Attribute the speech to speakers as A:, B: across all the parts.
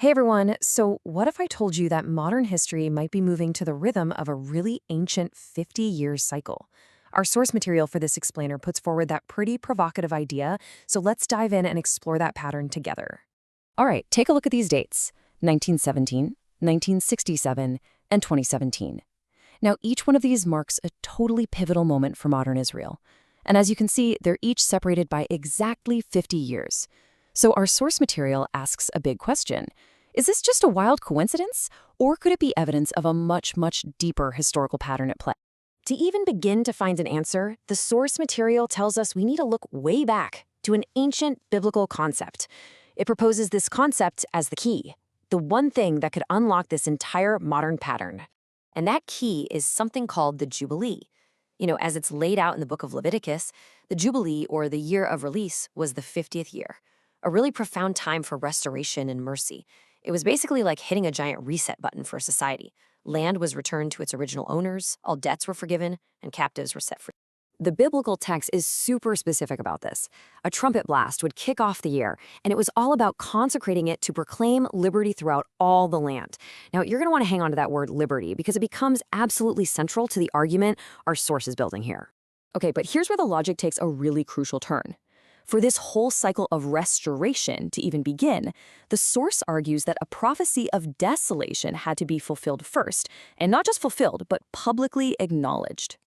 A: Hey everyone, so what if I told you that modern history might be moving to the rhythm of a really ancient 50-year cycle? Our source material for this explainer puts forward that pretty provocative idea, so let's dive in and explore that pattern together. All right, take a look at these dates: 1917, 1967, and 2017. Now, each one of these marks a totally pivotal moment for modern Israel. And as you can see, they're each separated by exactly 50 years. So our source material asks a big question. Is this just a wild coincidence, or could it be evidence of a much, much deeper historical pattern at play? To even begin to find an answer, the source material tells us we need to look way back to an ancient biblical concept. It proposes this concept as the key, the one thing that could unlock this entire modern pattern. And that key is something called the Jubilee. As it's laid out in the book of Leviticus, the Jubilee, or the year of release, was the 50th year, a really profound time for restoration and mercy. It was basically like hitting a giant reset button for society. Land was returned to its original owners, all debts were forgiven, and captives were set free. The biblical text is super specific about this. A trumpet blast would kick off the year, and it was all about consecrating it to proclaim liberty throughout all the land. Now, you're going to want to hang on to that word liberty because it becomes absolutely central to the argument our source is building here. Okay, but here's where the logic takes a really crucial turn. For this whole cycle of restoration to even begin, the source argues that a prophecy of desolation had to be fulfilled first, and not just fulfilled, but publicly acknowledged.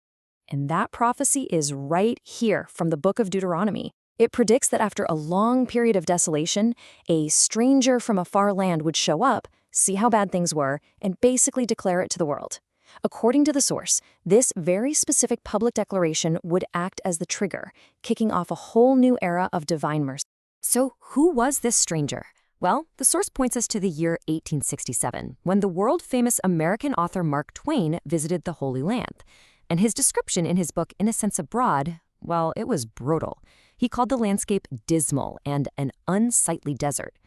A: And that prophecy is right here from the book of Deuteronomy. It predicts that after a long period of desolation, a stranger from a far land would show up, see how bad things were, and basically declare it to the world. According to the source, this very specific public declaration would act as the trigger, kicking off a whole new era of divine mercy. So who was this stranger? Well, the source points us to the year 1867, when the world-famous American author Mark Twain visited the Holy Land. And his description in his book Innocents Abroad, well, it was brutal. He called the landscape dismal and an unsightly desert.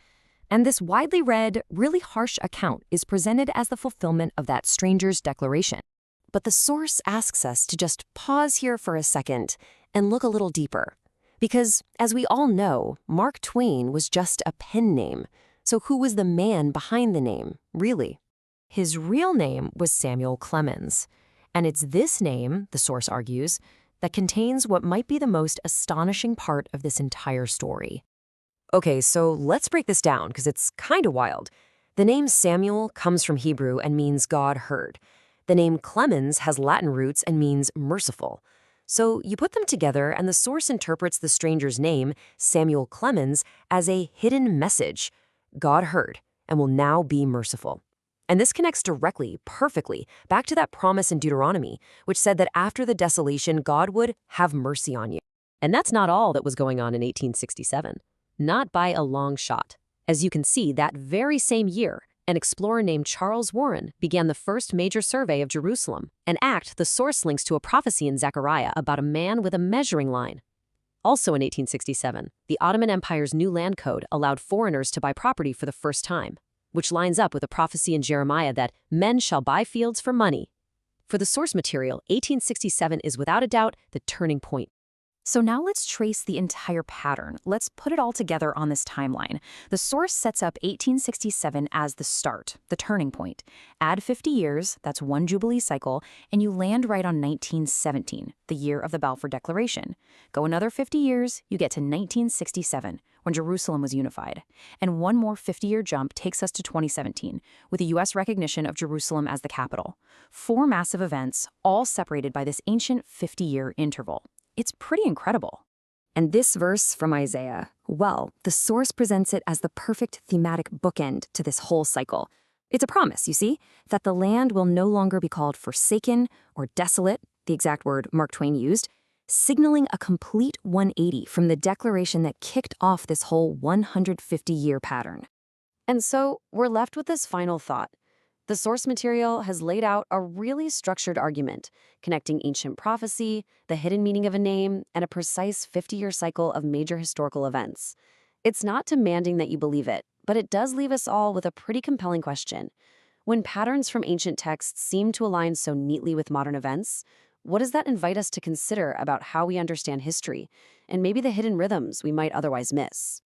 A: And this widely read, really harsh account is presented as the fulfillment of that stranger's declaration. But the source asks us to just pause here for a second and look a little deeper. Because, as we all know, Mark Twain was just a pen name. So who was the man behind the name, really? His real name was Samuel Clemens. And it's this name, the source argues, that contains what might be the most astonishing part of this entire story. Okay, so let's break this down because it's kind of wild. The name Samuel comes from Hebrew and means God heard. The name Clemens has Latin roots and means merciful. So you put them together and the source interprets the stranger's name, Samuel Clemens, as a hidden message. God heard and will now be merciful. And this connects directly, perfectly, back to that promise in Deuteronomy, which said that after the desolation, God would have mercy on you. And that's not all that was going on in 1867. Not by a long shot. As you can see, that very same year, an explorer named Charles Warren began the first major survey of Jerusalem, an act the source links to a prophecy in Zechariah about a man with a measuring line. Also in 1867, the Ottoman Empire's new land code allowed foreigners to buy property for the first time, which lines up with a prophecy in Jeremiah that men shall buy fields for money. For the source material, 1867 is without a doubt the turning point. So now let's trace the entire pattern. Let's put it all together on this timeline. The source sets up 1867 as the start, the turning point. Add 50 years, that's one Jubilee cycle, and you land right on 1917, the year of the Balfour Declaration. Go another 50 years, you get to 1967, when Jerusalem was unified. And one more 50-year jump takes us to 2017, with the U.S. recognition of Jerusalem as the capital. 4 massive events, all separated by this ancient 50-year interval. It's pretty incredible. And this verse from Isaiah, well, the source presents it as the perfect thematic bookend to this whole cycle. It's a promise, you see, that the land will no longer be called forsaken or desolate, the exact word Mark Twain used, signaling a complete 180 from the declaration that kicked off this whole 150-year pattern. And so we're left with this final thought. The source material has laid out a really structured argument, connecting ancient prophecy, the hidden meaning of a name, and a precise 50-year cycle of major historical events. It's not demanding that you believe it, but it does leave us all with a pretty compelling question. When patterns from ancient texts seem to align so neatly with modern events, what does that invite us to consider about how we understand history, and maybe the hidden rhythms we might otherwise miss?